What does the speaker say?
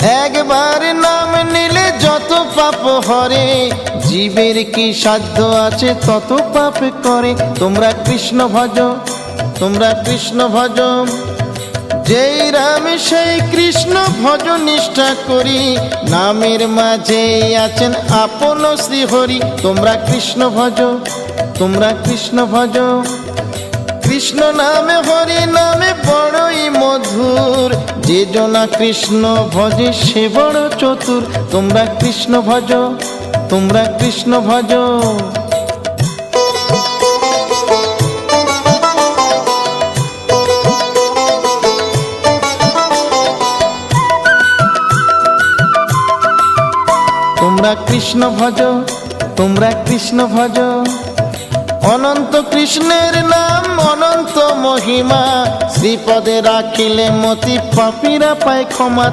একবার নাম নিলে যত পাপ হরে, জীবের কি সাধ্য আছে তত পাপ করে। তোমরা কৃষ্ণ ভজ, তোমরা কৃষ্ণ ভজ, যেই রাম সেই কৃষ্ণ ভজ নিষ্ঠা করি, নামের মাঝে আছেন আপন শ্রীহরি। তোমরা কৃষ্ণ ভজ, তোমরা কৃষ্ণ ভজ, কৃষ্ণ নামে হরি নামে বড়ই মধুর, যে জনা কৃষ্ণ ভজে সে বড় চতুর। তোমরা কৃষ্ণ ভজ, তোমরা কৃষ্ণ ভজ। তোমরা কৃষ্ণ ভজ, তোমরা কৃষ্ণ ভজ। অনন্ত কৃষ্ণের নাম অনন্ত মহিমা, শ্রীপদে রাখিলে মতি পাপীরা পায় ক্ষমা।